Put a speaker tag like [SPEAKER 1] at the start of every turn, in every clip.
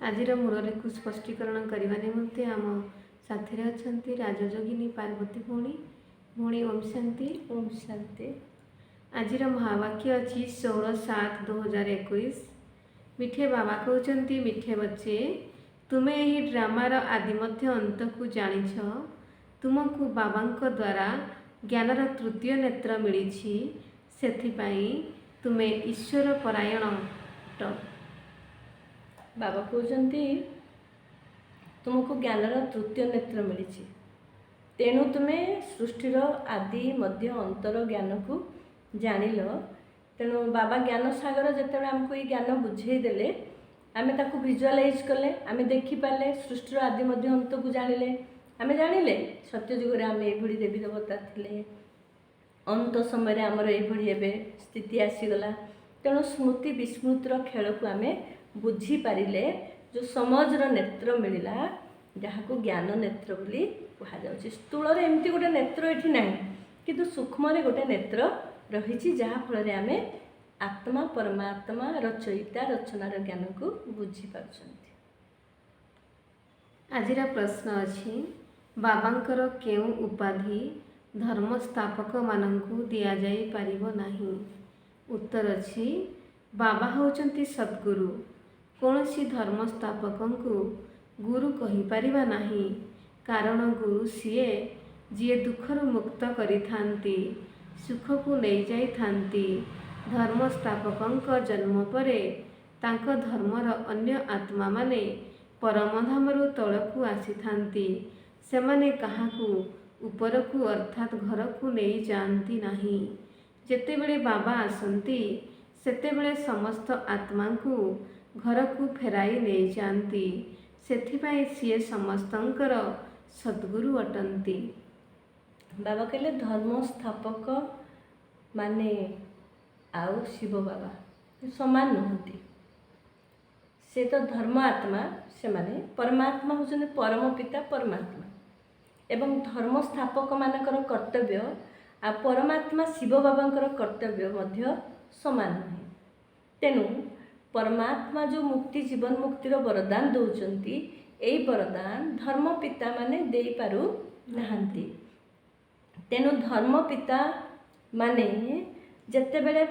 [SPEAKER 1] आजिर मूलरेखु स्पष्टीकरण करने निमंते आम साथी अच्छा राजयोगिनी पार्वती भौणी भौणी ओम शांति।
[SPEAKER 2] ओम शांति।
[SPEAKER 1] आजिर महावाक्य अच्छी 16/7/2021। मिठे बाबा कहते मिठे बच्चे तुम्हें यही ड्रामार आदि मध्य अंत को जानिछ। तुमको बाबा द्वारा ज्ञानर तृतीय नेत्र मिली सेथिपाई तुम्हें ईश्वर परायण अट।
[SPEAKER 2] बाबा कहते तुमको ज्ञानर तृतीय नेत्र मिली तेणु तुम्हें सृष्टिर आदि मध्य अंतर ज्ञान को जानिल। तेणु बाबा ज्ञान सागर जिते आमको ये ज्ञान बुझेदेले आमे ताकू विजुअलाइज कले आमे देखिपारे सृष्टिर आदि मध्य अंत को जानिले आमे जानिले सत्यजुगे आम ये देवी देवता थिले अंत समय आमर ये स्थिति आसीगला। तेणु स्मृति विस्मृतिर खेल को आमे बुझीपारे जो समझर नेत्र मिलला जहाँ को ज्ञान नेत्र बोली कहुच्छे। स्थूल एमती गोटे नेत्र ये ना कि सूक्ष्म गोटे नेत्र रही जहाँफल आम आत्मा परमात्मा रचयिता रचनार ज्ञान को बुझीपार।
[SPEAKER 1] आजिरा प्रश्न अच्छी बाबांकर केउ उपाधि धर्मस्थापक मानंकु दिया जाई पारिबो नाही। उत्तर अच्छी बाबा होचंती सद्गुरु। कौनसी धर्मस्थापकंकु गुरु कहि पारिबा नाही कारण गुरु सीए जी दुखर मुक्त करिथांती सुख को नहीं जाई थांती। धर्मस्थापकंक जन्म परे तांक धर्मर अन्य आत्मा माने परमधामरु तलकू आसी थांती। सेमाने काहाकू उपरकू अर्थात घर को नहीं जाती नाही। जेतेबेले बाबा आसंती सेतेबेले समस्त आत्मा को घर को फेराई नहीं जाती। सेथिपाई सीए समस्तंकर सद्गुरु अटंती।
[SPEAKER 2] बाबा कहले धर्मस्थापक माने आउ शिव बाबा समान नुहति। से तो धर्म आत्मा से माने परमात्मा होचने परम पिता परमात्मा एवं धर्मस्थापक मानकर कर्तव्य आ परमात्मा शिव बाबांकर कर्तव्य मध्य समान नुहे। तेणु परमात्मा जो मुक्ति जीवन मुक्तिर वरदान दौरान यही वरदान धर्म पिता माने दे पारु नाहांती। तेणु धर्म पिता माने जेतेबेले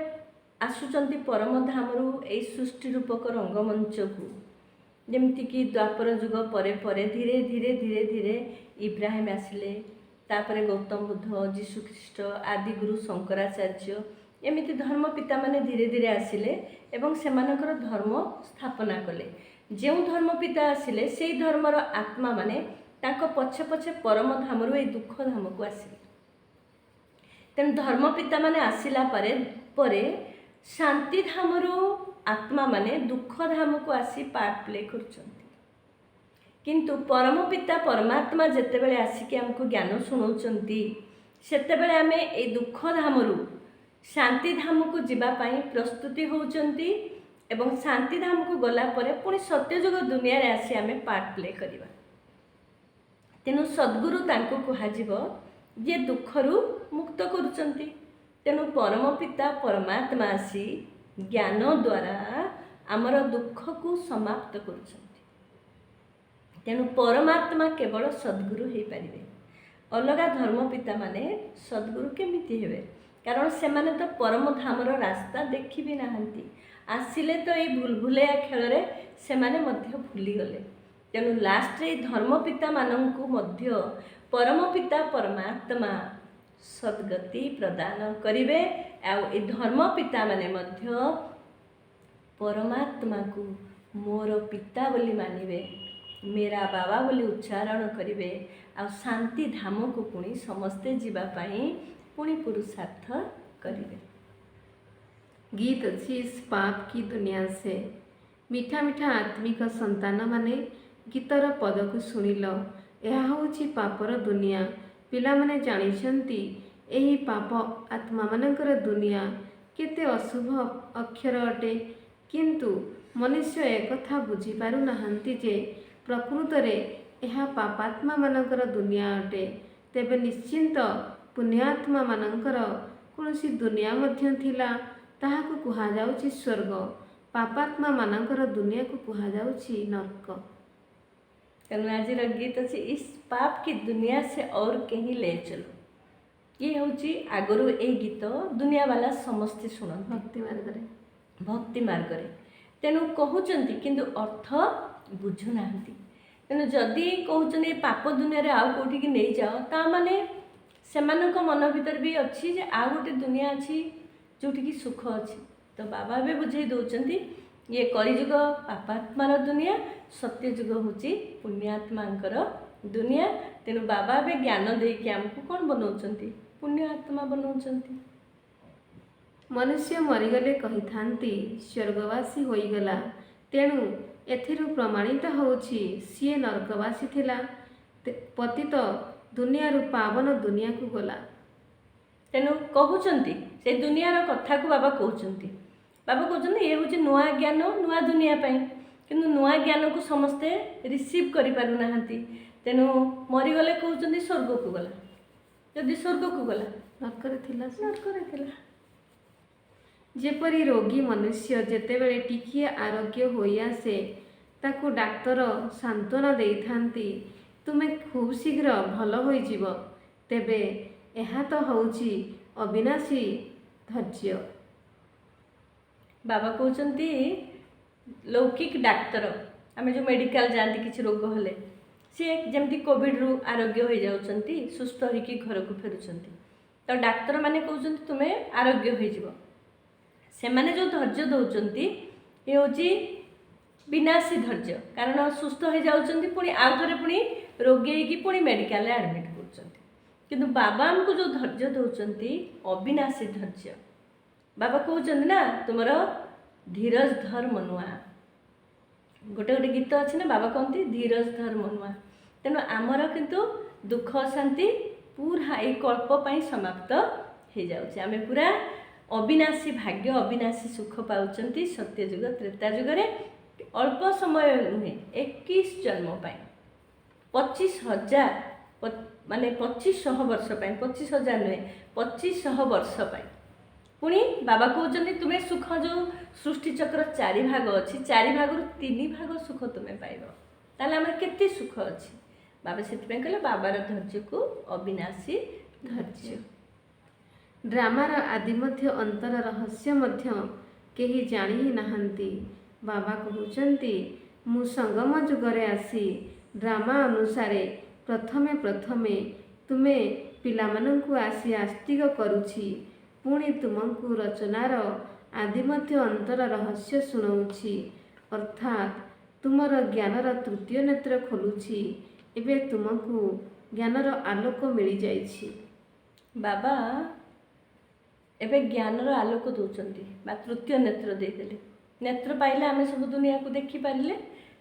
[SPEAKER 2] आसुचंती परम धामरु एई सृष्टि रूपक रंगमंच को जमती कि द्वापर जुग परे परे धीरे धीरे धीरे धीरे इब्राहिम आसिले तापरे गौतम बुद्ध जीशुख्रीष्ट आदि गुरु शंकराचार्य एमिति धर्म पिता माने धीरे धीरे आसिले एवं सेमानकर धर्म स्थापना कले। जो धर्म पिता आसिले से धर्मर आत्मा माने तांको पछे पछे परम धामरु ए दुख धाम को आसिले। तेणु धर्म पिता माने आसिला परे परे शांति धामरु आत्मा माने दुख धाम को आसी पार्ट प्ले करछंती। किंतु परम पिता परमात्मा जेतेबेले आसिके हमको ज्ञान सुनाउछंती सेतेबेले आमे ए दुख धामरु शांति धाम को जीवा पाई प्रस्तुति होउछंती एवं शांति धाम को गला परे पुणी सत्यजुग दुनिया रे आसी आमे पार्ट प्ले करिबा। तेणु सद्गुरु तांको कुहाजिबो जे दुखरु मुक्त करुचंती। तेणु परम पिता परमात्मा आसी ज्ञान द्वारा आमर दुख को समाप्त करुचंती। तेणु परमात्मा केवल सद्गुरु हो पारे। अलगा धर्म पिता माने सद्गुरु केमिति हेबे कारण से माने तो परम धामर रास्ता देखि भी नाहंती। आसिले तो ये भूलभुलैया खेल रे से माने मध्य भूली गले। तेणु लास्ट रे धर्म पिता मानंकु मध्य परम पिता परमात्मा सद्गति प्रदान करिवे। आ धर्म पिता माने मध्य परमात्मा को मोर पिता बोली मानिबे मेरा बाबा बोली उच्चारण करिवे। आ शांति धाम को पुणी समस्ते जीवा पाई पुणी पुरुषार्थ करिवे।
[SPEAKER 1] गीत अच्छी इस पाप की दुनिया से मीठा मीठा आत्मिक संतान माने गीतर पद को शुणिल। यह होची पापर दुनिया। पिला माने जानिछंती एही पाप आत्मा मानकर दुनिया केते अशुभ अक्षर अटे। किंतु मनुष्य एक कथा बुझी पारु नाहंती जे प्रकृत रे यह पापात्मा मानकर दुनिया अटे। तेबे निश्चिंत पुण्यात्मा मानकर कौनसी दुनिया मध्य थिला ताहाकु कुहा जाउछि स्वर्ग। ପାପାତ୍ମା ମାନଙ୍କର ଦୁନିଆକୁ କୁହାଯାଉଛି ନର୍କ।
[SPEAKER 2] ତେଣୁ ଆଜିର ଗୀତ ଅଛି ଇସ୍ ପାପ କି ଦୁନିଆ ସେ और कहीं ले चलो। ये ହେଉଛି ଆଗରୁ ଏଇ ଗୀତ ଦୁନିଆ ବାଲା ସମସ୍ତେ ଶୁଣନ୍ତି
[SPEAKER 1] ଭକ୍ତି ମାର୍ଗରେ।
[SPEAKER 2] ଭକ୍ତି ମାର୍ଗରେ। ତେଣୁ କହୁଛନ୍ତି କିନ୍ତୁ ଅର୍ଥ ବୁଝୁନାହାନ୍ତି। ତେଣୁ ଯଦି କହୁଛନ୍ତି ଏ ପାପ ଦୁନିଆରେ ଆଉ କେଉଁଠିକି ନେଇଯାଅ, ତା ମାନେ ସେମାନଙ୍କ ମନ ଭିତରେ ବି ଅଛି ଯେ ଆଉ ଗୋଟେ ଦୁନିଆ ଅଛି ଯେଉଁଠିକି ସୁଖ ଅଛି। ତ ବାବା ଏବେ ବୁଝେଇ ଦେଉଛନ୍ତି ଇଏ କଳିଯୁଗ ପାପାତ୍ମାର ଦୁନିଆ, ସତ୍ୟଯୁଗ ହେଉଛି ପୁଣ୍ୟାତ୍ମାଙ୍କର ଦୁନିଆ। ତେଣୁ ବାବା ଏବେ ଜ୍ଞାନ ଦେଇକି ଆମକୁ କ'ଣ ବନାଉଛନ୍ତି? ପୁଣ୍ୟ ଆତ୍ମା ବନାଉଛନ୍ତି।
[SPEAKER 1] ମନୁଷ୍ୟ ମରିଗଲେ କହିଥାନ୍ତି ସ୍ୱର୍ଗବାସୀ ହୋଇଗଲା। ତେଣୁ ଏଥିରୁ ପ୍ରମାଣିତ ହେଉଛି ସିଏ ନର୍କବାସୀ ଥିଲା, ପତିତ ଦୁନିଆରୁ ପାବନ ଦୁନିଆକୁ ଗଲା।
[SPEAKER 2] ତେଣୁ କହୁଛନ୍ତି ସେ ଦୁନିଆର କଥାକୁ ବାବା କହୁଛନ୍ତି। ବାବା କହୁଛନ୍ତି ଏ ହେଉଛି ନୂଆ ଜ୍ଞାନ ନୂଆ ଦୁନିଆ ପାଇଁ, କିନ୍ତୁ ନୂଆ ଜ୍ଞାନକୁ ସମସ୍ତେ ରିସିଭ୍ କରିପାରୁନାହାନ୍ତି। ତେଣୁ ମରିଗଲେ କହୁଛନ୍ତି ସ୍ୱର୍ଗକୁ ଗଲା। ଯଦି ସ୍ୱର୍ଗକୁ ଗଲା,
[SPEAKER 1] ନର୍କରେ ଥିଲା ସେ।
[SPEAKER 2] ନର୍କରେ ଥିଲା।
[SPEAKER 1] ଯେପରି ରୋଗୀ ମନୁଷ୍ୟ ଯେତେବେଳେ ଟିକିଏ ଆରୋଗ୍ୟ ହୋଇଆସେ ତାକୁ ଡାକ୍ତର ସାନ୍ତ୍ୱନା ଦେଇଥାନ୍ତି, ତୁମେ ଖୁବ୍ ଶୀଘ୍ର ଭଲ ହୋଇଯିବ। ତେବେ ଏହା ତ ହେଉଛି ଅବିନାଶୀ ଧୈର୍ଯ୍ୟ।
[SPEAKER 2] ବାବା କହୁଛନ୍ତି ଲୌକିକ ଡାକ୍ତର, ଆମେ ଯେଉଁ ମେଡ଼ିକାଲ ଯାଆନ୍ତି କିଛି ରୋଗ ହେଲେ, ସିଏ ଯେମିତି କୋଭିଡ଼ରୁ ଆରୋଗ୍ୟ ହୋଇଯାଉଛନ୍ତି, ସୁସ୍ଥ ହୋଇକି ଘରକୁ ଫେରୁଛନ୍ତି। ତ ଡାକ୍ତରମାନେ କହୁଛନ୍ତି ତୁମେ ଆରୋଗ୍ୟ ହୋଇଯିବ। ସେମାନେ ଯେଉଁ ଧୈର୍ଯ୍ୟ ଦେଉଛନ୍ତି ଏ ହେଉଛି ବିନାଶୀ ଧୈର୍ଯ୍ୟ। କାରଣ ସୁସ୍ଥ ହୋଇଯାଉଛନ୍ତି, ପୁଣି ଆଉ ଥରେ ପୁଣି ରୋଗୀ ହେଇକି ପୁଣି ମେଡ଼ିକାଲରେ ଆଡ଼ମିଟ୍ କରୁଛନ୍ତି। କିନ୍ତୁ ବାବା ଆମକୁ ଯେଉଁ ଧୈର୍ଯ୍ୟ ଦେଉଛନ୍ତି ଅବିନାଶୀ ଧୈର୍ଯ୍ୟ। ବାବା କହୁଛନ୍ତି ନା ତୁମର ଧୀରଜ ଧର ମନୁଆ। ଗୋଟେ ଗୋଟେ ଗୀତ ଅଛି ନା, ବାବା କହନ୍ତି ଧୀରଜ ଧର ମନୁଆ। ତେଣୁ ଆମର କିନ୍ତୁ ଦୁଃଖ ଶାନ୍ତି ପୁରା ଏଇ କଳ୍ପ ପାଇଁ ସମାପ୍ତ ହେଇଯାଉଛି। ଆମେ ପୁରା ଅବିନାଶୀ ଭାଗ୍ୟ ଅବିନାଶୀ ସୁଖ ପାଉଛନ୍ତି ସତ୍ୟଯୁଗ ତ୍ରେତା ଯୁଗରେ। ଅଳ୍ପ ସମୟ ନୁହେଁ, 21 ଜନ୍ମ ପାଇଁ, 25,000 ମାନେ 2500 ବର୍ଷ ପାଇଁ, 25,000 ନୁହେଁ 2500 ବର୍ଷ ପାଇଁ। ପୁଣି ବାବା କହୁଛନ୍ତି ତୁମେ ସୁଖ ଯେଉଁ ସୃଷ୍ଟିଚକ୍ର 4 ଭାଗ ଅଛି, 4 ଭାଗରୁ 3 ଭାଗ ସୁଖ ତୁମେ ପାଇବ। ତାହେଲେ ଆମର କେତେ ସୁଖ ଅଛି? ବାବା ସେଥିପାଇଁ କହିଲେ ବାବାର ଧୈର୍ଯ୍ୟକୁ ଅବିନାଶୀ ଧୈର୍ଯ୍ୟ।
[SPEAKER 1] ଡ୍ରାମାର ଆଦି ମଧ୍ୟ ଅନ୍ତର ରହସ୍ୟ ମଧ୍ୟ କେହି ଜାଣି ହିଁ ନାହାନ୍ତି। ବାବା କହୁଛନ୍ତି ମୁଁ ସଙ୍ଗମ ଯୁଗରେ ଆସି ଡ୍ରାମା ଅନୁସାରେ ପ୍ରଥମେ ତୁମେ ପିଲାମାନଙ୍କୁ ଆସି ଆସ୍ତିକ କରୁଛି, ପୁଣି ତୁମକୁ ରଚନାର ଆଦି ମଧ୍ୟ ଅନ୍ତର ରହସ୍ୟ ଶୁଣାଉଛି, ଅର୍ଥାତ୍ ତୁମର ଜ୍ଞାନର ତୃତୀୟ ନେତ୍ର ଖୋଲୁଛି। ଏବେ ତୁମକୁ ଜ୍ଞାନର ଆଲୋକ ମିଳିଯାଇଛି।
[SPEAKER 2] ବାବା ଏବେ ଜ୍ଞାନର ଆଲୋକ ଦେଉଛନ୍ତି ବା ତୃତୀୟ ନେତ୍ର ଦେଇଦେଲେ। ନେତ୍ର ପାଇଲେ ଆମେ ସବୁ ଦୁନିଆକୁ ଦେଖିପାରିଲେ।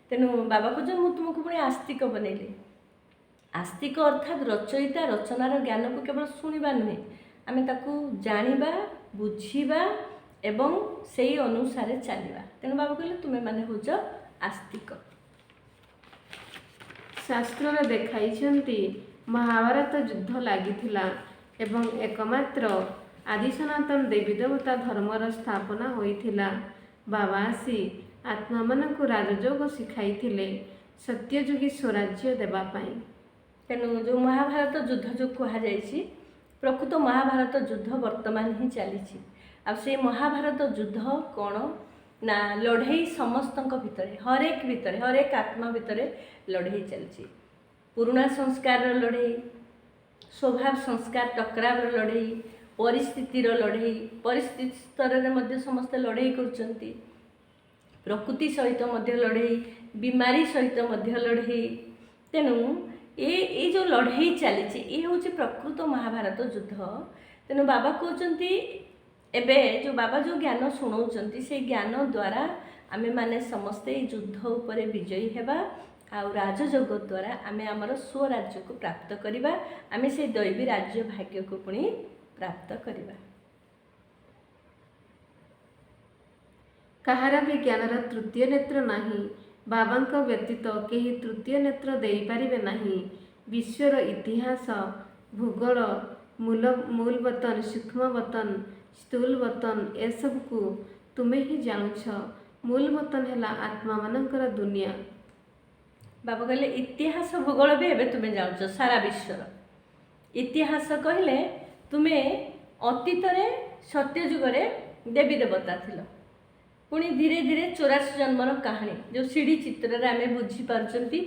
[SPEAKER 2] ତେଣୁ ବାବା କହୁଛନ୍ତି ମୁଁ ତୁମକୁ ପୁଣି ଆସ୍ତିକ ବନେଇଲି। ଆସ୍ତିକ ଅର୍ଥାତ୍ ରଚୟିତା ରଚନାର ଜ୍ଞାନକୁ କେବଳ ଶୁଣିବା ନୁହେଁ, ଆମେ ତାକୁ ଜାଣିବା, ବୁଝିବା ଏବଂ ସେଇ ଅନୁସାରେ ଚାଲିବା। ତେଣୁ ବାବା କହିଲେ ତୁମେମାନେ ହେଉଛ ଆସ୍ତିକ।
[SPEAKER 1] ଶାସ୍ତ୍ରରେ ଦେଖାଇଛନ୍ତି ମହାଭାରତ ଯୁଦ୍ଧ ଲାଗିଥିଲା ଏବଂ ଏକମାତ୍ର ଆଦି ସନାତନ ଦେବୀ ଦେବତା ଧର୍ମର ସ୍ଥାପନା ହୋଇଥିଲା। ବାବା ଆସି ଆତ୍ମାମାନଙ୍କୁ ରାଜଯୋଗ ଶିଖାଇଥିଲେ ସତ୍ୟଯୋଗୀ ସ୍ୱରାଜ୍ୟ ଦେବା ପାଇଁ।
[SPEAKER 2] ତେଣୁ ଯେଉଁ ମହାଭାରତ ଯୁଦ୍ଧ ଯେଉଁ କୁହାଯାଇଛି, ପ୍ରକୃତ ମହାଭାରତ ଯୁଦ୍ଧ ବର୍ତ୍ତମାନ ହିଁ ଚାଲିଛି। ଆଉ ସେଇ ମହାଭାରତ ଯୁଦ୍ଧ କ'ଣ ନା ଲଢ଼େଇ ସମସ୍ତଙ୍କ ଭିତରେ, ହରେକ ଆତ୍ମା ଭିତରେ ଲଢ଼େଇ ଚାଲିଛି। ପୁରୁଣା ସଂସ୍କାରର ଲଢ଼େଇ, ସ୍ୱଭାବ ସଂସ୍କାର ଟକରାବର ଲଢ଼େଇ, ପରିସ୍ଥିତିର ଲଢ଼େଇ, ପରିସ୍ଥିତି ସ୍ତରରେ ମଧ୍ୟ ସମସ୍ତେ ଲଢ଼େଇ କରୁଛନ୍ତି। ପ୍ରକୃତି ସହିତ ମଧ୍ୟ ଲଢ଼େଇ, ବିମାରୀ ସହିତ ମଧ୍ୟ ଲଢ଼େଇ। ତେଣୁ ଏଇ ଯେଉଁ ଲଢ଼େଇ ଚାଲିଛି ଏ ହେଉଛି ପ୍ରକୃତ ମହାଭାରତ ଯୁଦ୍ଧ। ତେଣୁ ବାବା କହୁଛନ୍ତି ଏବେ ଯେଉଁ ବାବା ଯେଉଁ ଜ୍ଞାନ ଶୁଣାଉଛନ୍ତି ସେଇ ଜ୍ଞାନ ଦ୍ୱାରା ଆମେମାନେ ସମସ୍ତେ ଏଇ ଯୁଦ୍ଧ ଉପରେ ବିଜୟୀ ହେବା। ଆଉ ରାଜଯୋଗ ଦ୍ୱାରା ଆମେ ଆମର ସ୍ୱରାଜ୍ୟକୁ ପ୍ରାପ୍ତ କରିବା, ଆମେ ସେଇ ଦୈବୀ ରାଜ୍ୟ ଭାଗ୍ୟକୁ ପୁଣି ପ୍ରାପ୍ତ କରିବା।
[SPEAKER 1] କାହାର ବି ଜ୍ଞାନର ତୃତୀୟ ନେତ୍ର ନାହିଁ। ବାବାଙ୍କ ବ୍ୟତୀତ କେହି ତୃତୀୟ ନେତ୍ର ଦେଇପାରିବେ ନାହିଁ। ବିଶ୍ୱର ଇତିହାସ, ଭୂଗୋଳ, ମୂଲ ବତନ, ସୂକ୍ଷ୍ମ ବତନ, ସ୍ଥୂଳ ବତନ ଏସବୁକୁ ତୁମେ ହିଁ ଜାଣୁଛ। मूल बर्तन है आत्मा मानकर दुनिया।
[SPEAKER 2] बाबा कहले इतिहास भूगोल भी एवं तुम्हें जाऊच सारा विश्वर इतिहास कहले तुम्हें अतीत सत्य जुगरे देवी देवता थिल पुणी धीरे धीरे 84 जन्मर कहानी जो सीढ़ी चित्र आम बुझीपार्टी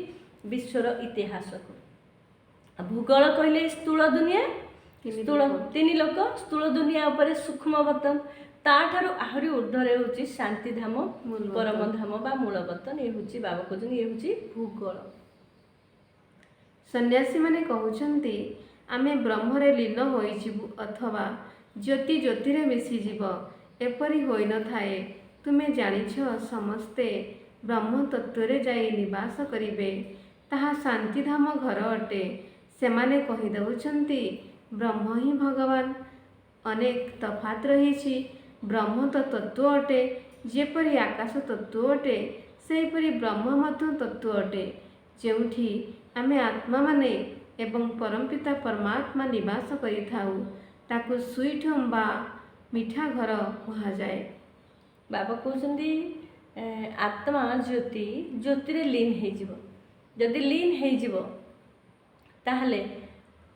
[SPEAKER 2] विश्वर इतिहास को। भूगोल कहले स्थूल दुनिया स्थूल तीन लोक स्थूल दुनिया उपर सूक्ष्म बर्तन ताठार आहरी ऊर्ध्वे हूँ शांतिधाम परमधाम बा मूल बर्तन ये हूँ बाबा कहते ये हूँ भूगोल।
[SPEAKER 1] सन्यासी माने कहउछंती आमे ब्रह्मरे लीन होइजिबु अथवा ज्योति ज्योतिरे मिशिजिब एपरि होई न थाए। तुमे जानिछ समस्ते ब्रह्म तत्वरे जाई निवास करिबे ताहा शांतिधाम घर अटे। सेमाने कहि दउछंती ब्रह्म ही भगवान। अनेक तफात रहिछि। ब्रह्म तो तत्व अटे जेपरि आकाश तत्व अटे सेहिपरि ब्रह्म मध्य तत्व अटे जेउठी आमे आत्मा माने एवं परमपिता परमात्मा निवास करिथाउ ताकु स्वीट होम बा मिठा घर कहा जाए।
[SPEAKER 2] बाबा कहते आत्मा ज्योति ज्योति लीन हो जदि लीन हो ताहले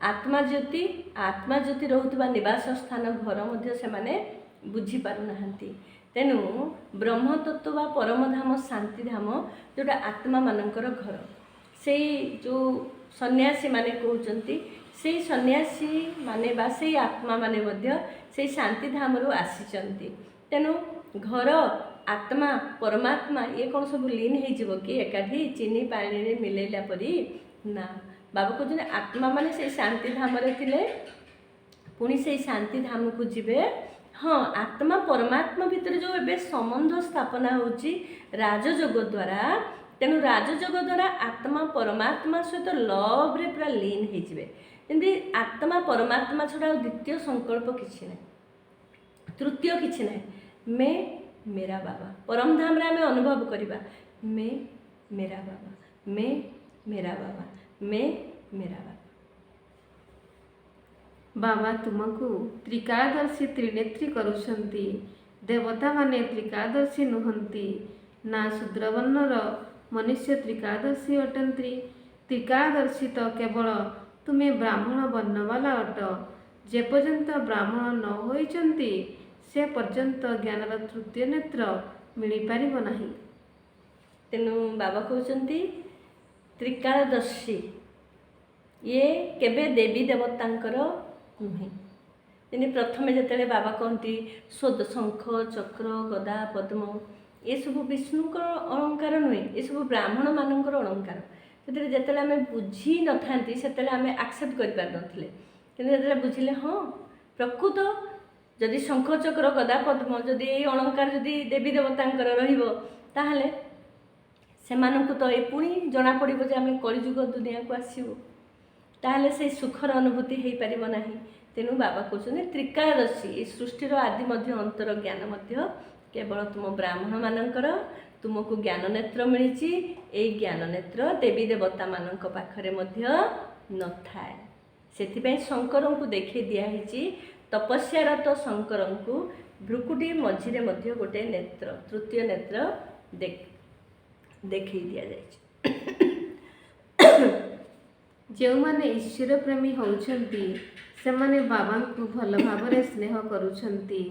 [SPEAKER 2] आत्मा ज्योति रोहुतबा निवास स्थान घर मध्य से माने बुझी पारु नाहंती। तेणु ब्रह्म तत्व बा परमधाम शांतिधाम जोटा आत्मा मानकर घर से जो सन्यासी माने कहउचंती से सन्यासी माने बा से आत्मा माने मध्य से शांतिधाम रु आसीचंती। तेणु घर आत्मा परमात्मा ये कौन सब लीन हो कि एकाठी चीनी पानी रे मिलेला परी ना। बाबा कहते आत्मा माने से शांतिधाम रे थिले पुणी से शांतिधाम को जीवे। हाँ आत्मा परमात्मा भितर जो एबे संबंध स्थापना होची राजयोग द्वारा तेणु राजयोग द्वारा आत्मा परमात्मा सहित लव रे पूरा लीन हो जाए। जमी आत्मा परमात्मा छड़ा द्वितीय संकल्प किसी ना तृतीय किसी ना मैं मेरा बाबा परमधाम रे आमे अनुभव करिबा मैं मेरा बाबा मैं मेरा बाबा मैं मेरा बाबा।
[SPEAKER 1] बाबा तुमको त्रिकालदर्शी त्रिनेत्री करुछंती। देवता माने त्रिकालदर्शी नुहंती ना शूद्रवर्णर मनुष्य त्रिकालदर्शी अटंती। त्रिकालदर्शी तो केवल तुमे ब्राह्मण वर्णवाला अट। जेपर्यंत ब्राह्मण न होइचंती से पर्यंत ज्ञानर तृतीय नेत्र मिली पारिबो नाही।
[SPEAKER 2] तेणु बाबा कहते त्रिकालदर्शी ये केबे देवी देवतांकर नुहे। जेने प्रथमे जेतेले बाबा कहती शोध शंख चक्र गदा पद्म ये सब विष्णुकर अलंकार नुहे ये सब ब्राह्मण मानकर अलंकार। से जिते आम बुझी न था से आम एक्सेप्ट कर पार नथिले किंतु जेते बुझिले हाँ प्रकृत जदि शंख चक्र गदा पद्म जदि ये अलंकार जदि देवी देवतांकर रहिबो ताहले सेमानंकु तो ए पुणी जना पड़िबो जे आम कलिजुग दुनिया को आसीबो ताहले से सुखर अनुभूति हो पार ना। तेणु बाबा कहते त्रिकालदर्शी ये सृष्टिर आदि मध्य अंतर ज्ञान मध्य केवल तुम ब्राह्मण मानकर तुमको ज्ञान नेत्र मिली। ये ज्ञान नेत्र देवी देवता मान पाखरे मध्य न थाए। से शंकर को देखे दिखाई तपस्यारत शंकर को भ्रुकुटी मझिरे मध्य गोटे नेत्र तृतीय नेत्र देखी दि जाए।
[SPEAKER 1] जो माने ईश्वर प्रेमी होउछंती सेमाने बाबा को भल भावरे स्नेह करुछंती।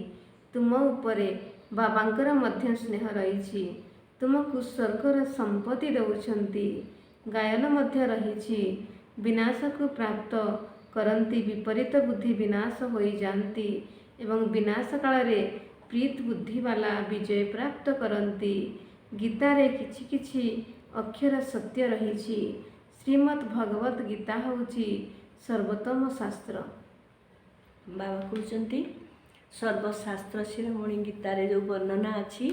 [SPEAKER 1] तुम उपरे बाबांकर मध्य स्नेह रही। तुमको स्वर्गर संपत्ति दउछंती। गायन मध्य रही विनाश को प्राप्त करंती विपरीत बुद्धि विनाश होई जानती एवं विनाश काल रे प्रीत बुद्धि वाला विजय प्राप्त करंती। गीता रे किछि किछि अक्षर सत्य रही। श्रीमद् भगवत गीता होची सर्वोत्तम शास्त्र।
[SPEAKER 2] बाबा कहते सर्वशास्त्र शिरोमणि गीतार जो वर्णना अच्छी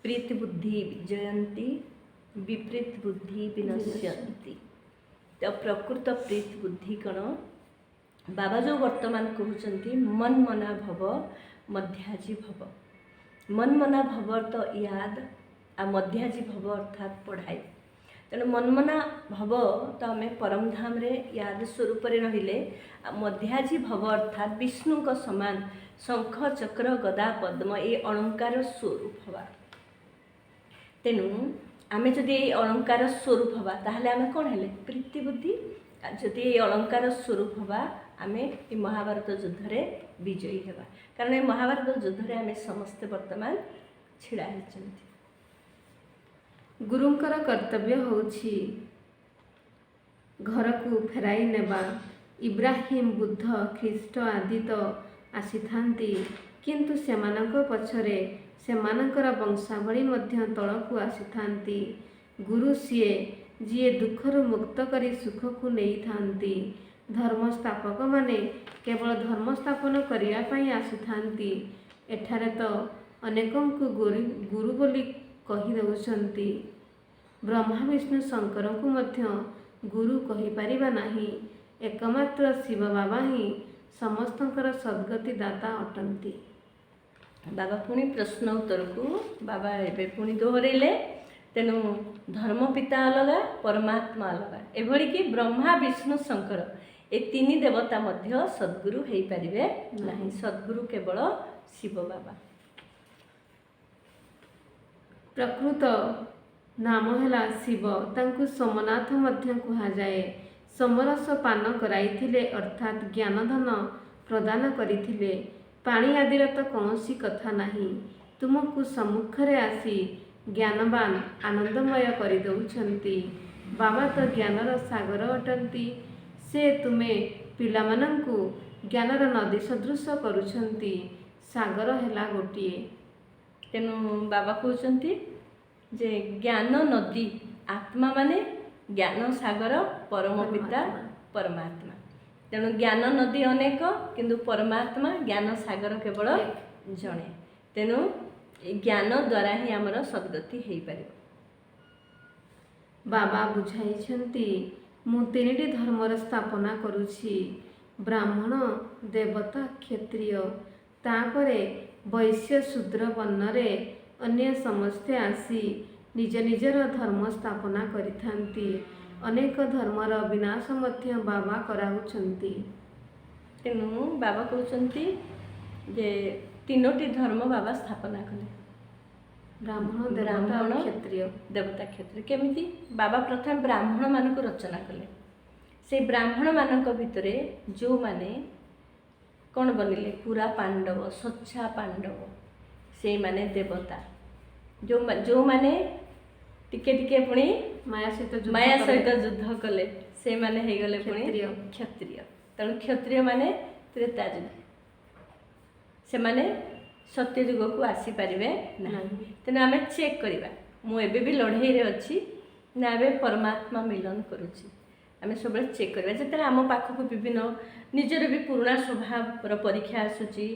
[SPEAKER 2] प्रीत बुद्धि विजयंती विपरीत बुद्धि विनश्यंती। तो प्रकृत प्रीत बुद्धि कण बाबा जो वर्तमान कहते मन मना भव मध्याजी भव। मन मना भव तो याद आ मध्याजी भव अर्थात पढ़ाई। तेणु मनमना भव तो आम परमधाम रे याद स्वरूप रहिले। मध्याजी भव अर्थात विष्णु को समान शंख चक्र गदा पद्म ये अलंकार स्वरूप हवा। तेणु आमे जदि ये अलंकार स्वरूप हवा ताहले आमे कौन हेले प्रीति बुद्धि जदि ये अलंकार स्वरूप हवा आमे ये महाभारत युद्ध रे विजयी हेबा कारण ये महाभारत युद्ध रे आमे समस्त वर्तमान छिड़ा हेचंती।
[SPEAKER 1] गुरुंकर कर्तव्य होछि घर को फेराई नेबा। इब्राहिम बुद्ध ख्रीष्ट आदि तो आसीथांती किंतु सेमानंक पछरे सेमानंकर वंशावली मध्य तळकु आसीथांती। गुरु सीए जिए दुखरु मुक्त करी सुख को नहीं थांती। धर्म स्थापक माने केवल धर्म स्थापन करिया पई आसीथांती। एठारे तो अनेकंकु गुरु बोली कहि दउछंती। ब्रह्मा विष्णु शंकर को मध्य गुरु कहि परिबा नाही। एकमात्र शिव बाबा ही समस्तंकर सद्गति दाता अटंती।
[SPEAKER 2] बाबा पुणी प्रश्न उत्तर को बाबा एबे पुणी दोहरेले तेणु धर्म पिता अलगा परमात्मा अलगा एभली कि ब्रह्मा विष्णु शंकर ए तीन देवता मध्य सद्गुरु हो पारे नहीं। सद्गुरु केवल शिव बाबा।
[SPEAKER 1] प्रकृत नाम है शिव तांकु सोमनाथ मध्य कहा जाए। सोमरस पान कराइथिले अर्थात ज्ञानधन प्रदान करिथिले। पानी आदिर तो कौनसी कथा नहीं। तुमको सम्मुखरे आसी ज्ञानवान आनंदमय कर दउछंती। बाबा तो ज्ञानर सागर अटंती। से तुमे पिलामानंकु ज्ञानर नदी सदृश करुछंती। सागर हैला गोटिए।
[SPEAKER 2] तेणु बाबा कहते जे ज्ञान नदी आत्मा माने ज्ञान सागर परम पिता परमात्मा। तेणु ज्ञान नदी अनेक किंतु परमात्मा ज्ञान सागर केवल जणे। तेणु ज्ञान द्वारा ही आमर सद्गति हो पार।
[SPEAKER 1] बाबा बुझाइछंती मु तीनिटी धर्मर स्थापना करुछि। ब्राह्मण देवता क्षत्रिय तापरे वैश्य शूद्र वर्णरे अन्य समस्ते आसी निज निजर धर्म स्थापना करिथांती। अनेक धर्मर विनाश मध्य बाबा कराउछंती।
[SPEAKER 2] तेणु बाबा कहते जे तीनोटी धर्म बाबा स्थापना कले
[SPEAKER 1] ब्राह्मण देवता क्षत्रिय।
[SPEAKER 2] देवता क्षत्रिय केमिति बाबा प्रथम ब्राह्मण मानक रचना कले। से ब्राह्मण मानक भितरे जो माने कौन बनिले पूरा पांडव स्वच्छा पांडव से माने देवता जो माने टिके टिके पुणी माया सहित युद्ध कले से माने हे गले पुणी क्षत्रिय। तेणु क्षत्रिय माने त्रेता युग से माने सत्य युग को आसी पारिबे नाही। तेणु आमे चेक करिबा मु एबे भी लड़ाई रे अछि ना एबे परमात्मा मिलन करूछि। आमे सब चेक करिबा जेते आम पाखक विभिन्न निजर भी पुराना स्वभाव परीक्षा आसुची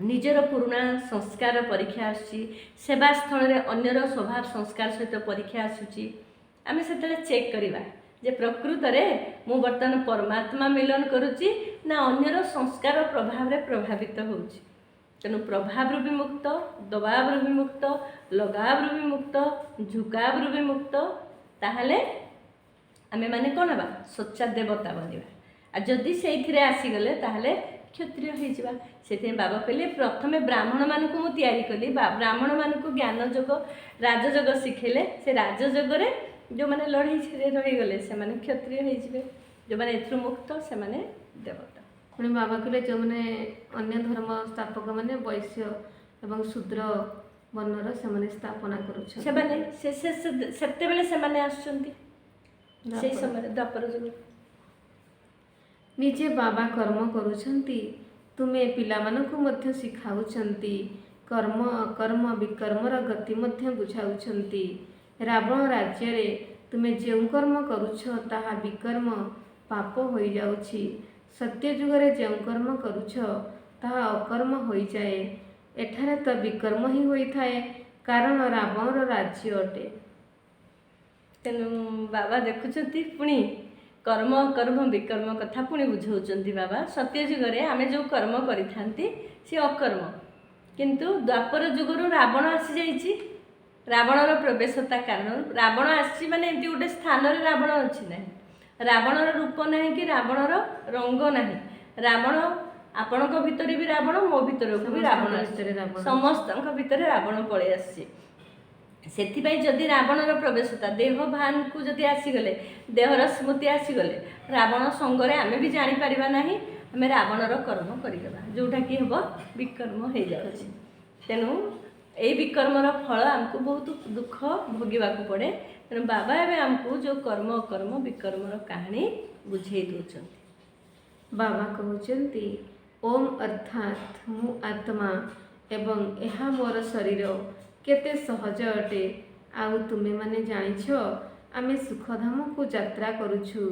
[SPEAKER 2] निजर पुराना संस्कार परीक्षा आसुची सेवा स्थल रे अन्यर स्वभाव संस्कार सहित परीक्षा आसुची। आमे सेतले चेक करिबा जे प्रकृत रे मु वर्तमान परमात्मा मिलन करूची ना अन्यर संस्कार प्रभाव रे प्रभावित होउची। तेणु प्रभाव भी मुक्त दबाव भी मुक्त लगाव भी मुक्त झुकाव भी मुक्त ताहले आमे माने कौन हवा सच्चा देवता बनवा। आ जदि से आसीगले ताहले क्षत्रिय हो से बाबा कहले प्रथमे ब्राह्मण मान को तैयारी कली ब्राह्मण मान को ज्ञान जोग राजजोग शिखेले से राजजोग जो मैंने लड़ाई रहीगले से माने क्षत्रिय हो जो मैंने एथु मुक्त से माने देवता।
[SPEAKER 1] पुणी बाबा कहले जो मैंने अन्य धर्म स्थापक माने वैश्य एवं शूद्र वर्णर से स्थापना करुछन
[SPEAKER 2] से बेले से आसुचंती से समय द्वापर जुग
[SPEAKER 1] निजे बाबा कर्म करुछंती तुमे पिलामानकु मध्य शिखाउछंती। कर्म अकर्म विकर्मर गति मध्य बुझाउछंती। रावण राज्य रे तुमे जेउ कर्म करुछ ताहा विकर्म पाप होई जाउछि। सत्य युगरे जेउ कर्म करुछ ताहा अकर्म होई जाए। एठारे तो विकर्म ही होई थाए कारण रावणर राज्य अटे।
[SPEAKER 2] तेणु बाबा देखुछंती पुणी कर्म कर्म विकर्म कथा पुणी बुझाउछंती बाबा। सत्य युगरे आमे जो कर्म करिथांती से अकर्म किंतु द्वापर युगरु रावण आसी जाइछि। रावणर प्रवेशता कारण रावण आसी माने एमती गोटे स्थान रे रावण अछि नाही। रावणर रूप नाही कि रावणर रंग नाही। रावण आपणक भितरे भी रावण मो भितर भी रावण समस्तक भितर रावण पळे आसी। ସେଥିପାଇଁ ଯଦି ରାବଣର ପ୍ରବେଶତା ଦେହ ଭାନକୁ ଯଦି ଆସିଗଲେ, ଦେହର ସ୍ମୃତି ଆସିଗଲେ, ରାବଣ ସଙ୍ଗରେ ଆମେ ବି ଜାଣିପାରିବା ନାହିଁ, ଆମେ ରାବଣର କର୍ମ କରିଦେବା, ଯେଉଁଟାକି ହେବ ବିକର୍ମ ହେଇଯାଉଛି। ତେଣୁ ଏଇ ବିକର୍ମର ଫଳ ଆମକୁ ବହୁତ ଦୁଃଖ ଭୋଗିବାକୁ ପଡ଼େ। ତେଣୁ ବାବା ଏବେ ଆମକୁ ଯେଉଁ କର୍ମ ଅକର୍ମ ବିକର୍ମର କାହାଣୀ ବୁଝେଇ ଦେଉଛନ୍ତି।
[SPEAKER 1] ବାବା କହୁଛନ୍ତି ଓମ୍ ଅର୍ଥାତ୍ ମୁଁ ଆତ୍ମା ଏବଂ ଏହା ମୋର ଶରୀର କେତେ ସହଜ ଅଟେ। ଆଉ ତୁମେମାନେ ଜାଣିଛ ଆମେ ସୁଖଧାମକୁ ଯାତ୍ରା କରୁଛୁ।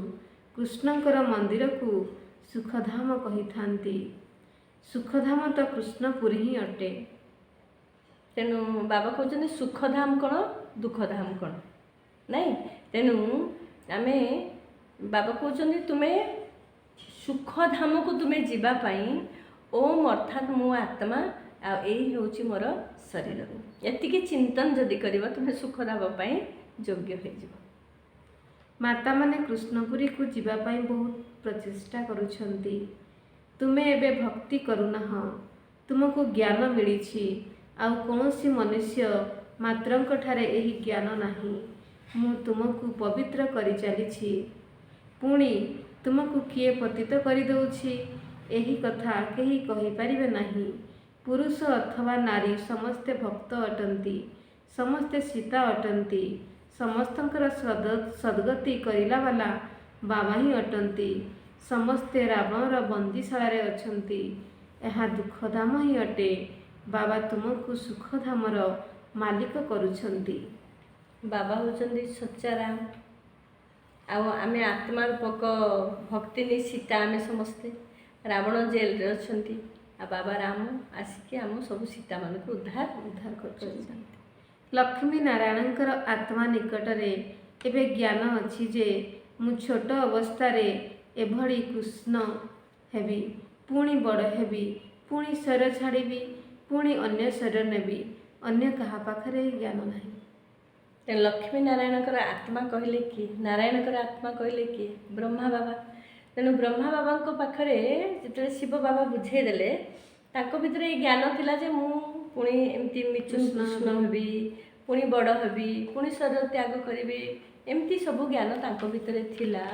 [SPEAKER 1] କୃଷ୍ଣଙ୍କର ମନ୍ଦିରକୁ ସୁଖଧାମ କହିଥାନ୍ତି। ସୁଖଧାମ ତ କୃଷ୍ଣପୁରୀ ହିଁ ଅଟେ।
[SPEAKER 2] ତେଣୁ ବାବା କହୁଛନ୍ତି ସୁଖଧାମ କ'ଣ ଦୁଃଖଧାମ କ'ଣ ନାଇଁ। ତେଣୁ ଆମେ ବାବା କହୁଛନ୍ତି ତୁମେ ସୁଖଧାମକୁ ତୁମେ ଯିବା ପାଇଁ ଓମ୍ ଅର୍ଥାତ୍ ମୁଁ ଆତ୍ମା ଆଉ ଏଇ ହେଉଛି ମୋର ଶରୀର, ଏତିକି ଚିନ୍ତନ ଯଦି କରିବ ତୁମେ ସୁଖଧାମ ପାଇଁ ଯୋଗ୍ୟ ହୋଇଯିବ।
[SPEAKER 1] ମାତାମାନେ କୃଷ୍ଣପୁରୀକୁ ଯିବା ପାଇଁ ବହୁତ ପ୍ରଚେଷ୍ଟା କରୁଛନ୍ତି। ତୁମେ ଏବେ ଭକ୍ତି କରୁନାହଁ, ତୁମକୁ ଜ୍ଞାନ ମିଳିଛି। ଆଉ କୌଣସି ମନୁଷ୍ୟ ମାତ୍ରଙ୍କଠାରେ ଏହି ଜ୍ଞାନ ନାହିଁ। ମୁଁ ତୁମକୁ ପବିତ୍ର କରି ଚାଲିଛି, ପୁଣି ତୁମକୁ କିଏ ପତିତ କରିଦେଉଛି ଏହି କଥା କେହି କହିପାରିବେ ନାହିଁ। ପୁରୁଷ ଅଥବା ନାରୀ ସମସ୍ତେ ଭକ୍ତ ଅଟନ୍ତି, ସମସ୍ତେ ସୀତା ଅଟନ୍ତି, ସମସ୍ତଙ୍କର ସଦ୍ଗତି କରିଲା ବାଲା ବାବା ହିଁ ଅଟନ୍ତି। ସମସ୍ତେ ରାବଣର ବନ୍ଦୀଶାଳାରେ ଅଛନ୍ତି, ଏହା ଦୁଃଖଧାମ ହିଁ ଅଟେ। ବାବା ତୁମକୁ ସୁଖଧାମର ମାଲିକ କରୁଛନ୍ତି।
[SPEAKER 2] ବାବା ହେଉଛନ୍ତି ସଚ୍ଚାରାମ, ଆଉ ଆମେ ଆତ୍ମା ରୂପକ ଭକ୍ତିନୀ ସୀତା। ଆମେ ସମସ୍ତେ ରାବଣ ଜେଲରେ ଅଛନ୍ତି, ଆଉ ବାବା ରାମ ଆସିକି ଆମ ସବୁ ସୀତାମାନଙ୍କୁ ଉଦ୍ଧାର କରୁଛନ୍ତି।
[SPEAKER 1] ଲକ୍ଷ୍ମୀ ନାରାୟଣଙ୍କର ଆତ୍ମା ନିକଟରେ ଏବେ ଜ୍ଞାନ ଅଛି ଯେ ମୁଁ ଛୋଟ ଅବସ୍ଥାରେ ଏଭଳି କୃଷ୍ଣ ହେବି, ପୁଣି ବଡ଼ ହେବି, ପୁଣି ଶରୀର ଛାଡ଼ିବି, ପୁଣି ଅନ୍ୟ ଶରୀର ନେବି। ଅନ୍ୟ କାହା ପାଖରେ ଏହି ଜ୍ଞାନ ନାହିଁ।
[SPEAKER 2] ତେଣୁ ଲକ୍ଷ୍ମୀ ନାରାୟଣଙ୍କର ଆତ୍ମା କହିଲେ କିଏ? ନାରାୟଣଙ୍କର ଆତ୍ମା କହିଲେ କିଏ? ବ୍ରହ୍ମା ବାବା। ତେଣୁ ବ୍ରହ୍ମା ବାବାଙ୍କ ପାଖରେ ଯେତେବେଳେ ଶିବ ବାବା ବୁଝେଇ ଦେଲେ, ତାଙ୍କ ଭିତରେ ଏଇ ଜ୍ଞାନ ଥିଲା ଯେ ମୁଁ ପୁଣି ଏମିତି କୃଷ୍ଣ ହେବି, ପୁଣି ବଡ଼ ହେବି, ପୁଣି ଶରୀର ତ୍ୟାଗ କରିବି, ଏମିତି ସବୁ ଜ୍ଞାନ ତାଙ୍କ ଭିତରେ ଥିଲା।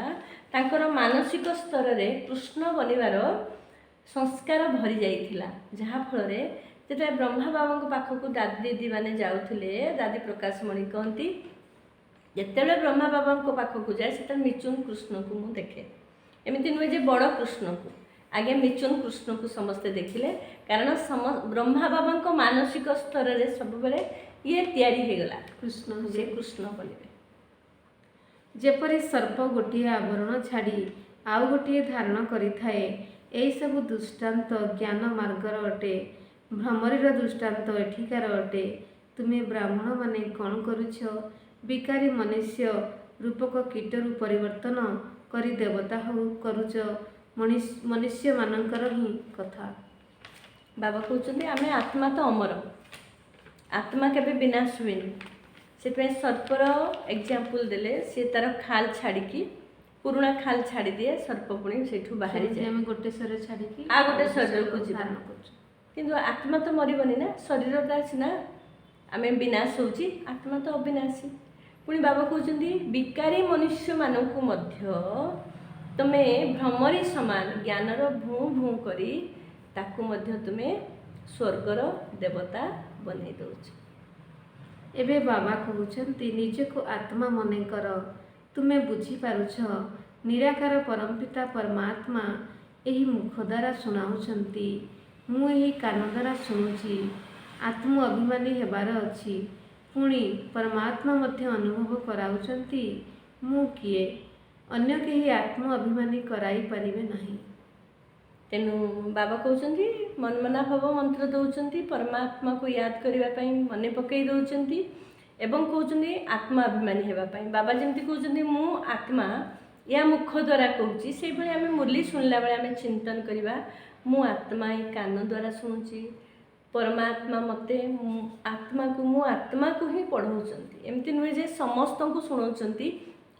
[SPEAKER 2] ତାଙ୍କର ମାନସିକ ସ୍ତରରେ କୃଷ୍ଣ ବନିବାର ସଂସ୍କାର ଭରି ଯାଇଥିଲା, ଯାହାଫଳରେ ଯେତେବେଳେ ବ୍ରହ୍ମା ବାବାଙ୍କ ପାଖକୁ ଦାଦି ଦିଦିମାନେ ଯାଉଥିଲେ, ଦାଦି ପ୍ରକାଶମଣି କହନ୍ତି ଯେତେବେଳେ ବ୍ରହ୍ମା ବାବାଙ୍କ ପାଖକୁ ଯାଏ ସେତେବେଳେ ମିଚୁନ କୃଷ୍ଣକୁ ମୁଁ ଦେଖେ। ଏମିତି ନୁହେଁ ଯେ ବଡ଼ କୃଷ୍ଣକୁ, ଆଗେ ମିଚୁନ କୃଷ୍ଣକୁ ସମସ୍ତେ ଦେଖିଲେ, କାରଣ ବ୍ରହ୍ମା ବାବାଙ୍କ ମାନସିକ ସ୍ତରରେ ସବୁବେଳେ ଇଏ ତିଆରି ହୋଇଗଲା, କୃଷ୍ଣ ଯେ କୃଷ୍ଣ ବନିବେ।
[SPEAKER 1] ଯେପରି ସର୍ପ ଗୋଟିଏ ଆବରଣ ଛାଡ଼ି ଆଉ ଗୋଟିଏ ଧାରଣ କରିଥାଏ, ଏହିସବୁ ଦୃଷ୍ଟାନ୍ତ ଜ୍ଞାନ ମାର୍ଗର ଅଟେ। ଭ୍ରମରୀର ଦୃଷ୍ଟାନ୍ତ ଏଠିକାର ଅଟେ। ତୁମେ ବ୍ରାହ୍ମଣମାନେ କ'ଣ କରୁଛ? ବିକାରୀ ମନୁଷ୍ୟ ରୂପକ କୀଟରୁ ପରିବର୍ତ୍ତନ କରି ଦେବତା କରୁଛ। ମନୁଷ୍ୟମାନଙ୍କର ହିଁ କଥା।
[SPEAKER 2] ବାବା କହୁଛନ୍ତି ଆମେ ଆତ୍ମା ତ ଅମର, ଆତ୍ମା କେବେ ବିନାଶ ହୁଏନି। ସେଥିପାଇଁ ସର୍ପର ଏକ୍ଜାମ୍ପଲ୍ ଦେଲେ, ସେ ତାର ଖାଲ ଛାଡ଼ିକି ପୁରୁଣା ଖାଲ ଛାଡ଼ିଦିଏ, ସର୍ପ ପୁଣି ସେଇଠୁ ବାହାରିଯାଏ।
[SPEAKER 1] ଆମେ ଗୋଟେ ଶରୀର ଛାଡ଼ିକି
[SPEAKER 2] ଆଉ ଗୋଟେ ଶରୀରକୁ ଯିବା, କିନ୍ତୁ ଆତ୍ମା ତ ମରିବନି ନା, ଶରୀରଟା ସିନା ଆମେ ବିନାଶ ହେଉଛି, ଆତ୍ମା ତ ଅବିନାଶୀ। ପୁଣି ବାବା କହୁଛନ୍ତି ବିକାରୀ ମନୁଷ୍ୟମାନଙ୍କୁ ମଧ୍ୟ ତୁମେ ଭ୍ରମରୀ ସମାନ ଜ୍ଞାନର ଭୁଁ ଭୁଁ କରି ତାକୁ ମଧ୍ୟ ତୁମେ ସ୍ୱର୍ଗର ଦେବତା ବନେଇ ଦେଉଛ।
[SPEAKER 1] ଏବେ ବାବା କହୁଛନ୍ତି ନିଜକୁ ଆତ୍ମା ମନେ କର। ତୁମେ ବୁଝିପାରୁଛ ନିରାକାର ପରମପିତା ପରମାତ୍ମା ଏହି ମୁଖ ଦ୍ୱାରା ଶୁଣାଉଛନ୍ତି, ମୁଁ ଏହି କାନ ଦ୍ୱାରା ଶୁଣୁଛି। ଆତ୍ମ ଅଭିମାନୀ ହେବାର ଅଛି, ପୁଣି ପରମାତ୍ମା ମଧ୍ୟ ଅନୁଭବ କରାଉଛନ୍ତି ମୁଁ କିଏ। ଅନ୍ୟ କେହି ଆତ୍ମ ଅଭିମାନୀ କରାଇ ପାରିବେ ନାହିଁ।
[SPEAKER 2] ତେଣୁ ବାବା କହୁଛନ୍ତି ମନମନା ଭବ ମନ୍ତ୍ର ଦେଉଛନ୍ତି, ପରମାତ୍ମାକୁ ୟାଦ କରିବା ପାଇଁ ମନେ ପକାଇ ଦେଉଛନ୍ତି, ଏବଂ କହୁଛନ୍ତି ଆତ୍ମାଭିମାନୀ ହେବା ପାଇଁ। ବାବା ଯେମିତି କହୁଛନ୍ତି ମୁଁ ଆତ୍ମା, ୟା ମୁଖ ଦ୍ୱାରା କହୁଛି, ସେଇଭଳି ଆମେ ମୁରଲି ଶୁଣିଲା ବେଳେ ଆମେ ଚିନ୍ତନ କରିବା ମୁଁ ଆତ୍ମା, ଏଇ କାନ ଦ୍ୱାରା ଶୁଣୁଛି। ପରମାତ୍ମା ମୋତେ ମୁଁ ଆତ୍ମାକୁ ହିଁ ପଢ଼ାଉଛନ୍ତି। ଏମିତି ନୁହେଁ ଯେ ସମସ୍ତଙ୍କୁ ଶୁଣାଉଛନ୍ତି,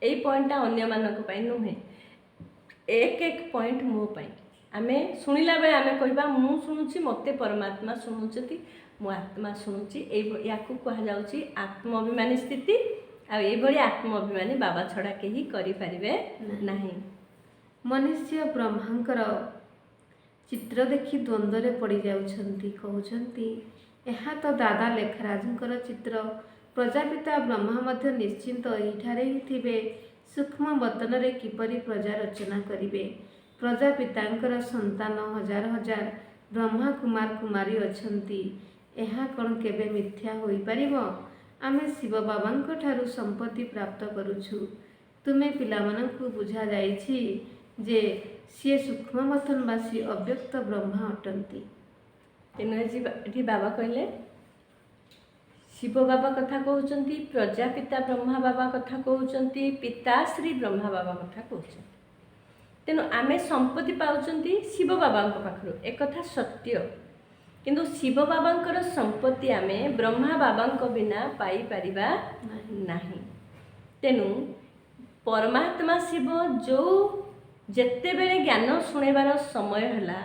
[SPEAKER 2] ଏଇ ପଏଣ୍ଟଟା ଅନ୍ୟମାନଙ୍କ ପାଇଁ ନୁହେଁ, ଏକ ପଏଣ୍ଟ ମୋ ପାଇଁ। ଆମେ ଶୁଣିଲା ବେଳେ ଆମେ କହିବା ମୁଁ ଶୁଣୁଛି, ମୋତେ ପରମାତ୍ମା ଶୁଣାଉଛନ୍ତି, मो आत्मा शुणुची या कहुच्छी आत्म स्थिति आईभली आत्म अभिमानी बाबा छड़ा कहीं करें नहीं।
[SPEAKER 1] मनुष्य ब्रह्मांकर चित्र देखि द्वंद्व पड़ जाउछंती कहउछंती एहा तो दादा लेखराजंकर चित्र प्रजापिता ब्रह्मा मध्य निश्चिंत एठारे ही थिबे सूक्ष्म बतन रे किपरि प्रजा रचना करिवे। प्रजापितांकर संतान हजार हजार ब्रह्मा कुमार कुमारी अछंती एहा कौन केबे मिथ्या होई परिबो। आमे शिव बाबांक ठारू संपत्ति प्राप्त करुछु। तुमे पिलामानंकु बुझा जाइछि जे सी सूक्ष्म बतनवासी अव्यक्त ब्रह्मा अटंती।
[SPEAKER 2] तेणु बाबा कहले शिव बाबा कथा कहउचंती, प्रजापिता ब्रह्मा बाबा कथा कहउचंती, पिताश्री ब्रह्मा बाबा कथा कहउचंती। तेणु आमे संपत्ति पाउचंती शिव बाबांक पाखरु एक कथा सत्य, किंतु शिव बाबांकर संपत्ति आमे ब्रह्मा बाबांक बिना पाई परिबा नहीं। तेणु परमात्मा शिव जो जेते बेले ज्ञान शुणेबार समय हैला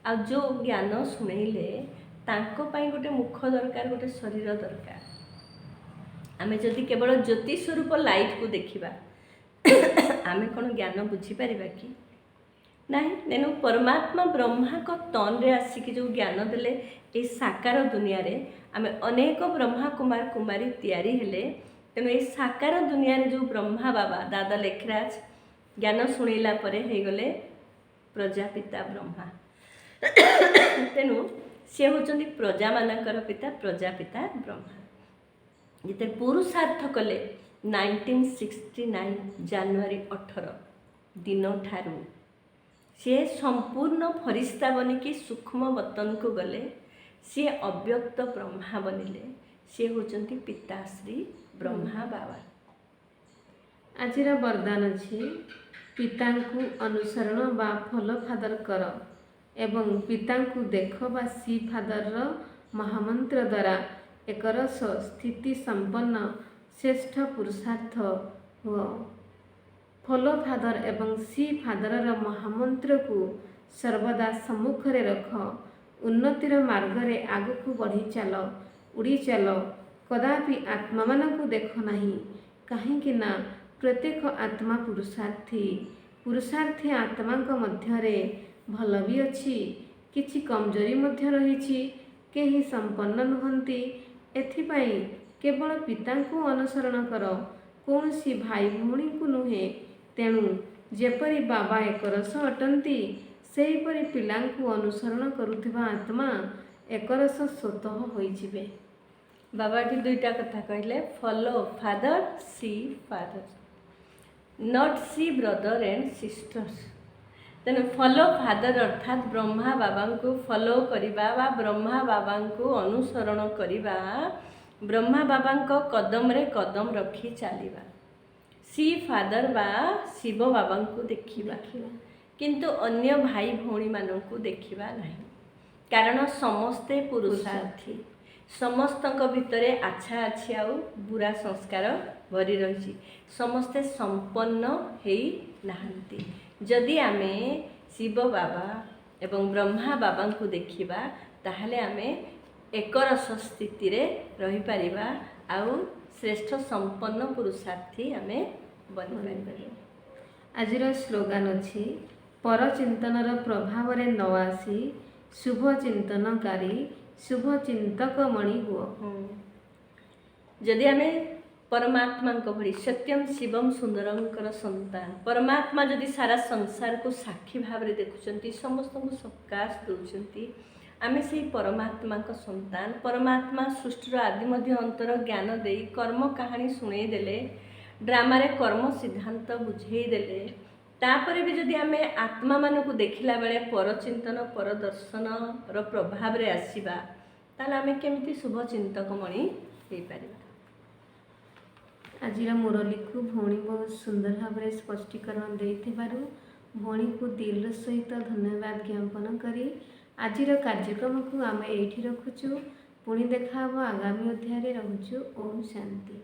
[SPEAKER 2] आ जो ज्ञान शुणेले तांको पाई गोटे मुख दरकार, गोटे शरीर दरकार। आमे जदि केवल ज्योति स्वरूप लाइट को देखिबा आमे कौन ज्ञान बुझी परिबा कि नहीं। तेणु परमात्मा ब्रह्मा को तन रे आसिक जो ज्ञान देले ए साकार दुनिया रे आमे अनेक ब्रह्मा कुमार कुमारी तैयारी हेले। तेणु ए साकार दुनिया रे जो ब्रह्मा बाबा दादा लेखराज ज्ञान शुणेला परे हे गले प्रजापिता ब्रह्मा। तेणु सी होचंती प्रजा मानकर पिता, प्रजापिता ब्रह्मा। जिते पुरुषार्थ कले 1969 जानुआरी 18 दिन ठारू सी संपूर्ण फरिश्ता बनिकी सूक्ष्म बतन को गले, सी अव्यक्त ब्रह्मा बनिले। सी होचंती पिताश्री ब्रह्मा बाबा।
[SPEAKER 1] आजिर वरदान अछि पितांकु अनुसरण बा फॉलो फादर कर एवं पितांकु देख बा सी फादर महामंत्र द्वारा एक रस स्थिति संपन्न श्रेष्ठ पुरुषार्थ हुआ। फॉलो फादर एवं सी फादर महामंत्र को सर्वदा सम्मुख रे रख। उन्नतिर मार्ग रे आगु को बढ़ी चल, उड़ी चल। कदापि आत्मा मानकु देख नहीं, काहेकि ना प्रत्येक आत्मा पुरुषार्थी। पुरुषार्थी आत्मा मध्य रे भल भी अच्छी, किछि कमजोरी मध्य रही, केही संपन्न नुहंती। एथिपाई केवल पितांकु अनुसरण कर, कौनसी भाई भौणी को नुहे। तेणु जेपरी बाबा एकरस अटंती सेहीपरि पिलांकु अनुसरण करुथिबा आत्मा एकरस स्वतः होई जिवे।
[SPEAKER 2] बाबा टी दुईटा कथा कहले, follow father see father, not see brother and sisters. तेणु फॉलो फादर अर्थात ब्रह्मा बाबा को फॉलो करिबा बा ब्रह्मा बाबा को अनुसरण करिबा, ब्रह्मा बाबा को कदम रे कदम रखी चलिबा। सी फादर बा शिव बाबा को देखिबा, किंतु अन्य भाई भौणी मानन को देखिबा नहीं। कारण समस्ते पुरुषार्थी, समस्तक भितरे आच्छा अच्छी आउ बुरा संस्कार भरी रही, समस्ते संपन्न हेई नाहंती। जदि आमे शिव बाबा एवं ब्रह्मा बाबा को देखिबा ताहले आमे एकरस स्थिति रे रही परिबा आउ श्रेष्ठ संपन्न पुरुषार्थी आमे बनि परिबा।
[SPEAKER 1] आजिर स्लोगान अछि परचिंतनर प्रभाव रे न आसी शुभ चिंतनकारी शुभ चिंतक मणि हुओ।
[SPEAKER 2] जदि आमे परमात्मा भली सत्यम शिवम सुंदरंकर संतान, परमात्मा जदि सारा संसार को साक्षी भाव रे देखुचंती, समस्त को सकाश दउचंती, आमे से परमात्मा का संतान। परमात्मा सृष्टिर आदि मध्य अंतर ज्ञान देई कर्म कहानी सुने देले, ड्रामा रे कर्म सिद्धांत बुझेई देले। तापर भी जदि आमे आत्मा मान को देखिला बेले परचिंतन परदर्शन रो प्रभाव रे आसीबा, ताले आमे केमिति शुभ चिंतक मणि हेई परिबा।
[SPEAKER 1] आजिर मुरली को भौणी बहुत सुंदर भाव में स्पष्टीकरण देथिबारु भौणी को दिल सहित धन्यवाद ज्ञापन करी आजिर कार्यक्रम को आमे एठी रखुछु। पुणी देखा आगामी अध्याय रे रहुछु। ओम शांति।